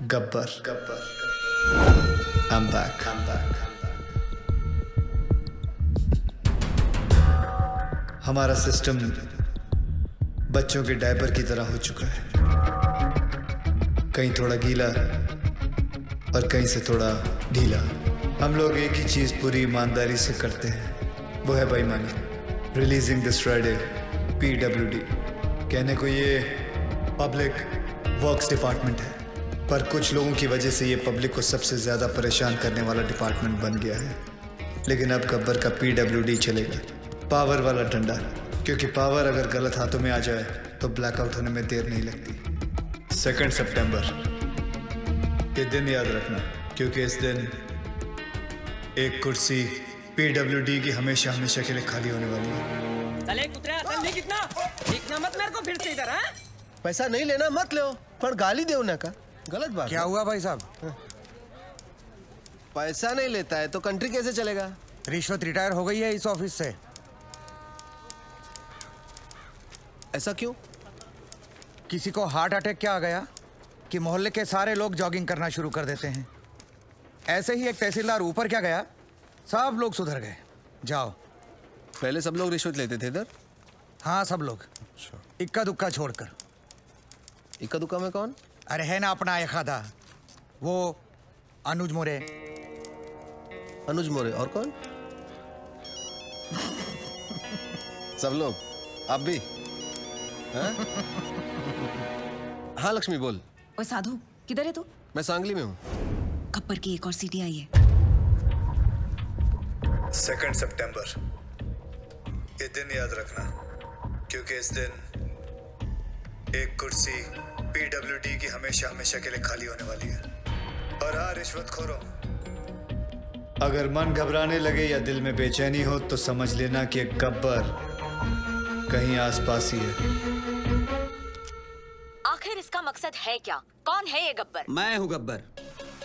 Gabbar. I'm back. हमारा system बच्चों के डायपर की तरह हो चुका है, कहीं थोड़ा गीला और कहीं से थोड़ा ढीला। हम लोग एक ही चीज पूरी ईमानदारी से करते हैं, वो है बेईमानी। Releasing this Friday PWD। कहने को ये पब्लिक वर्क्स डिपार्टमेंट है, पर कुछ लोगों की वजह से ये पब्लिक को सबसे ज़्यादा परेशान करने वाला डिपार्टमेंट बन गया है। लेकिन अब गब्बर का PWD चलेगा, पावर वाला डंडा, क्योंकि पावर अगर गलत हाथों में आ जाए तो ब्लैकआउट होने में देर नहीं लगती। 2 सितंबर ये दिन याद रखना, क्योंकि इस दिन एक कुर्सी PWD की हमेशा हमेशा के लिए खाली होने वाली है। चले कुतरा, चल कितना देखना मत मेरे को फिर से इधर। हाँ, पैसा नहीं लेना मत लो, पर गाली दे उन्हें का गलत बात। क्या हुआ भाई साहब? पैसा नहीं लेता है तो कंट्री कैसे चलेगा? रिश्वत रिटायर हो गई है इस ऑफिस से। ऐसा क्यों? किसी को हार्ट अटैक क्या आ गया कि मोहल्ले के सारे लोग जॉगिंग करना शुरू कर देते हैं। ऐसे ही एक तहसीलदार ऊपर क्या गया, सब लोग सुधर गए। जाओ। पहले सब लोग रिश्वत लेते थे इधर? हाँ, सब लोग, इक्का दुक्का छोड़कर। इक्का दुक्का में कौन? अरे है ना अपना एक आधा, वो अनुज मोरे। अनुज मोरे और कौन? सब लोग, आप भी? हाँ लक्ष्मी बोल। ओए साधु, किधर है तू? मैं सांगली में हूँ। गब्बर की एक और सीटी आई है। 2 सितंबर ये दिन याद रखना, क्योंकि इस दिन एक कुर्सी PWD की हमेशा हमेशा के लिए खाली होने वाली है। और हाँ रिश्वतखोरों, अगर मन घबराने लगे या दिल में बेचैनी हो तो समझ लेना कि गब्बर कहीं आसपास ही है। आखिर इसका मकसद है क्या? कौन है ये गब्बर? मैं हूँ गब्बर।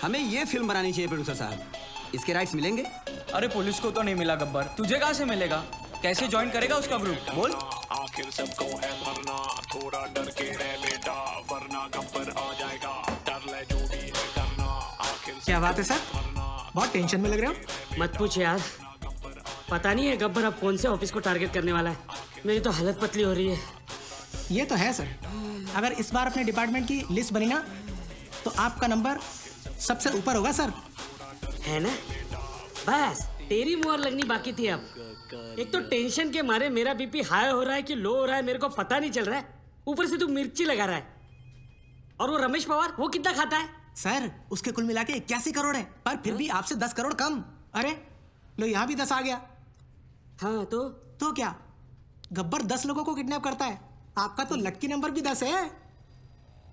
हमें ये फिल्म बनानी चाहिए प्रोड्यूसर साहब। इसके राइट्स मिलेंगे? अरे पुलिस को तो नहीं मिला गब्बर, तुझे कहाँ से मिलेगा? कैसे ज्वाइन करेगा उसका ग्रुप? बोल। आखिर सबको है मरना, थोड़ा डर के रह बेटा, वरना गब्बर आ जाएगा। डर ले जो भी है करना, आखिर क्या बात है सर, बहुत टेंशन में लग रहे हो। मत पूछ यार, पता नहीं है गब्बर अब कौन से ऑफिस को टारगेट करने वाला है। मेरी तो हालत पतली हो रही है। ये तो है सर, अगर इस बार अपने डिपार्टमेंट की लिस्ट बनी ना तो आपका नंबर सबसे ऊपर होगा सर। है ना? बस तेरी मुहर लगनी बाकी थी। अब एक तो टेंशन के मारे मेरा बीपी हाई हो रहा है कि लो हो रहा है मेरे को पता नहीं चल रहा है। ऊपर से तू मिर्ची लगा रहा है। और वो रमेश पवार, वो कितना खाता है? सर उसके कुल मिला के 81 करोड़ है, पर फिर भी आपसे 10 करोड़ कम। अरे लो यहाँ भी 10 आ गया। हाँ तो क्या गब्बर 10 लोगों को किडनैप करता है? आपका तो लक्की नंबर भी 10 है।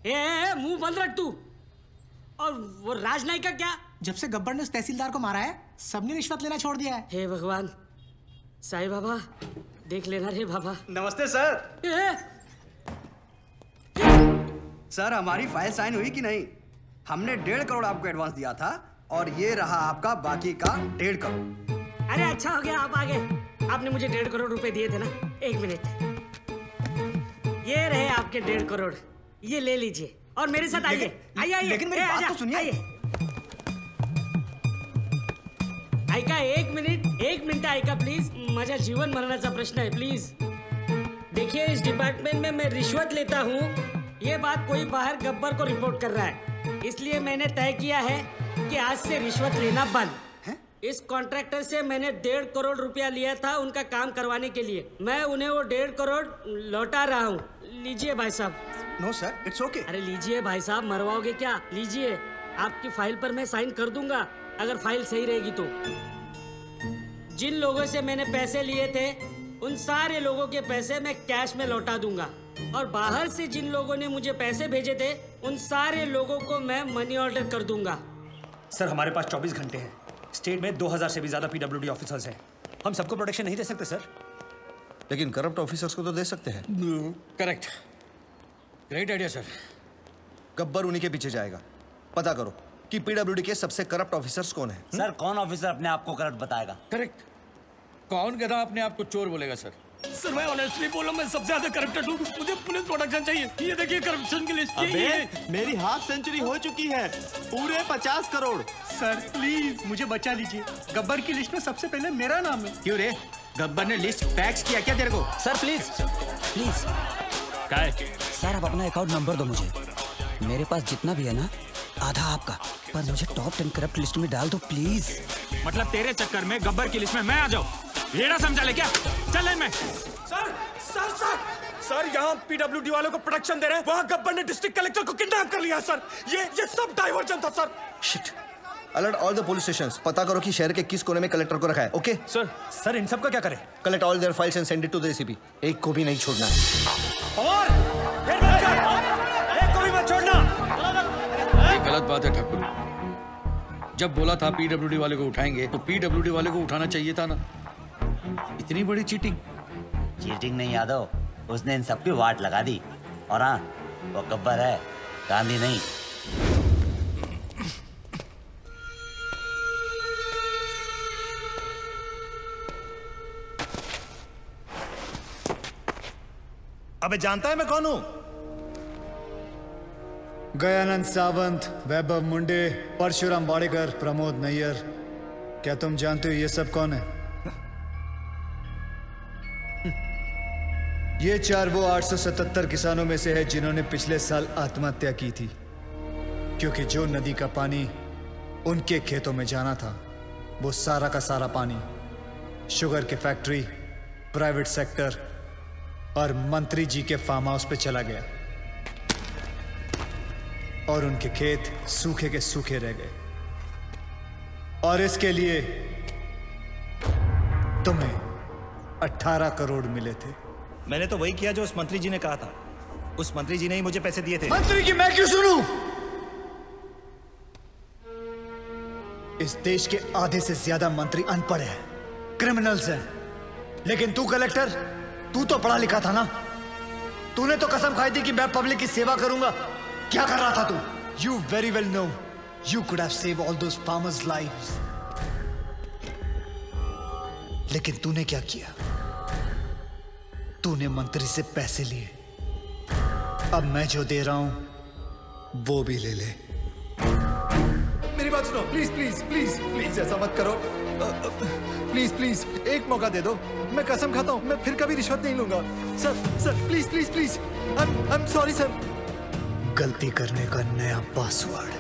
ए, मुंह बंद रख तू। और वो राजनायक का क्या? जब से गब्बर ने उस तहसीलदार को मारा है सबने रिश्वत लेना छोड़ दिया है। हे भगवान, साईं बाबा देख लेना रे बाबा। नमस्ते सर। सर हमारी फाइल साइन हुई कि नहीं? हमने 1.5 करोड़ आपको एडवांस दिया था और ये रहा आपका बाकी का 1.5 करोड़। अरे अच्छा हो गया आप आ गए। आपने मुझे 1.5 करोड़ रुपए दिए थे ना। एक मिनट, ये रहे आपके 1.5 करोड़, ये ले लीजिए और मेरे साथ आइए। आइए लेकिन मेरी बात तो सुनिए। आइका एक मिनिट आइका प्लीज, माझा जीवन मरणाचा प्रश्न है प्लीज। देखिए इस डिपार्टमेंट में मैं रिश्वत लेता हूँ, ये बात कोई बाहर गब्बर को रिपोर्ट कर रहा है, इसलिए मैंने तय किया है कि आज से रिश्वत लेना बंद। इस कॉन्ट्रैक्टर से मैंने 1.5 करोड़ रुपया लिया था उनका काम करवाने के लिए। मैं उन्हें वो 1.5 करोड़ लौटा रहा हूँ। लीजिए भाई साहब। No sir, it's okay. अरे लीजिए भाई साहब, मरवाओगे क्या? लीजिए, आपकी फाइल पर मैं साइन कर दूंगा अगर फाइल सही रहेगी तो। जिन लोगों से मैंने पैसे लिए थे उन सारे लोगों के पैसे मैं कैश में लौटा दूंगा, और बाहर से जिन लोगों ने मुझे पैसे भेजे थे उन सारे लोगों को मैं मनी ऑर्डर कर दूंगा। सर हमारे पास 24 घंटे हैं। स्टेट में 2000 से भी ज्यादा PWD ऑफिसर्स हैं। हम सबको प्रोटेक्शन नहीं दे सकते सर। लेकिन करप्ट ऑफिसर्स को तो दे सकते हैं। Correct, great idea sir. Gabbar उन्हीं के पीछे जाएगा। पता करो कि PWD के सबसे करप्ट ऑफिसर्स कौन है। सर कौन ऑफिसर अपने आप को करप्ट बताएगा? करेक्ट, कौन कहता अपने आप को चोर बोलेगा सर? सर मैं ऑनेस्टली बोला, मैं सबसे ज्यादा करप्टेड हूँ, मुझे पुलिस प्रोटेक्शन चाहिए। ये देखिए करप्शन की लिस्ट। अबे मेरी हाफ सेंचुरी हो चुकी है, पूरे 50 करोड़। सर प्लीज मुझे बचा लीजिए, गब्बर की लिस्ट में सबसे पहले मेरा नाम है। क्यों रे, गब्बर ने लिस्ट फैक्स किया क्या तेरे को? Sir please please. क्या है? सर आप अपना अकाउंट नंबर दो मुझे, मेरे पास जितना भी है ना आधा आपका, पर मुझे टॉप 10 करप्ट लिस्ट में डाल दो प्लीज। मतलब तेरे चक्कर में गब्बर की लिस्ट में मैं आ जाऊं, ये ना समझा ले क्या? चल लाइन में। सर सर सर सर यहाँ पीडब्ल्यूडी वालों को प्रोटेक्शन दे रहे हैं, वहाँ गब्बर ने डिस्ट्रिक्ट कलेक्टर को किडनैप कर लिया सर। ये सब डाइवर्जन था sir. Shit. Alert all the police stations, पता करो कि शहर के किस कोने में कलेक्टर को रखा है। ओके सर इन सब का क्या करें? Collect all their files and send it to the ACP. एक को भी नहीं छोड़ना है। और फिर मत कर, एक को भी मत छोड़ना। ये गलत बात है ठाकुर, जब बोला था पीडब्ल्यूडी वाले को उठाएंगे तो पीडब्ल्यूडी वाले को उठाना चाहिए था ना। इतनी बड़ी चीटिंग। चीटिंग नहीं यादव, उसने इन सबकी वाट लगा दी। और हाँ, वो गब्बर है, गांधी नहीं। अबे जानता है मैं कौन हूँ? गयानंद सावंत, वैभव मुंडे, परशुराम वाडेकर, प्रमोद नैयर। क्या तुम जानते हो ये सब कौन है? ये चार वो 877 किसानों में से है जिन्होंने पिछले साल आत्महत्या की थी, क्योंकि जो नदी का पानी उनके खेतों में जाना था वो सारा का सारा पानी शुगर के फैक्ट्री, प्राइवेट सेक्टर और मंत्री जी के फार्म हाउस पे चला गया और उनके खेत सूखे के सूखे रह गए। और इसके लिए तुम्हें 18 करोड़ मिले थे। मैंने तो वही किया जो उस मंत्री जी ने कहा था। उस मंत्री जी ने ही मुझे पैसे दिए थे। मंत्री की मैं क्यों सुनूं? इस देश के आधे से ज्यादा मंत्री अनपढ़ हैं, क्रिमिनल्स हैं। लेकिन तू कलेक्टर, तू तो पढ़ा लिखा था ना। तूने तो कसम खाई थी कि मैं पब्लिक की सेवा करूंगा। क्या कर रहा था तू? You very well know you could have saved all those farmers' lives. लेकिन तूने क्या किया? तूने मंत्री से पैसे लिए। अब मैं जो दे रहा हूं वो भी ले ले। मेरी बात सुनो, प्लीज प्लीज प्लीज प्लीज ऐसा मत करो। प्लीज प्लीज एक मौका दे दो। मैं कसम खाता हूं मैं फिर कभी रिश्वत नहीं लूंगा। Sir please please please. I am sorry sir. गलती करने का नया पासवर्ड।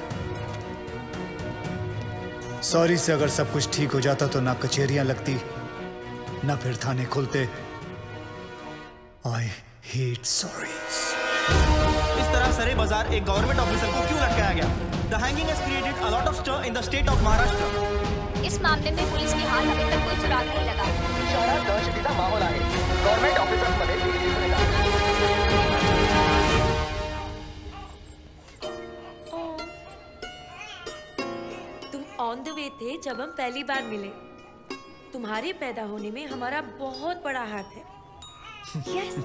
सॉरी से अगर सब कुछ ठीक हो जाता तो ना कचहरियां लगती ना फिर थाने खुलते। I hate sorries. इस तरह सरे बाजार एक गवर्नमेंट ऑफिसर को क्यों लटकाया गया? The hanging has created a lot of stir in the state of Maharashtra. इस मामले में पुलिस के हाथ अभी तक कोई सुराग नहीं लगा। शहरात दहशतीचा माहोल आहे. गव्हर्नमेंट ऑफिसर्समध्ये तुम ऑन द वे थे जब हम पहली बार मिले। तुम्हारे पैदा होने में हमारा बहुत बड़ा हाथ है। Yes,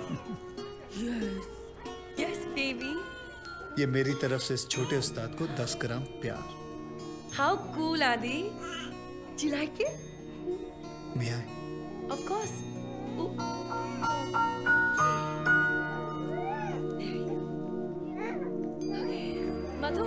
yes, yes, baby. ये मेरी तरफ से इस छोटे उस्ताद को 10 ग्राम प्यार। How cool, Adi. Do you like it? May I? Of course. Ooh. Okay. Madhu.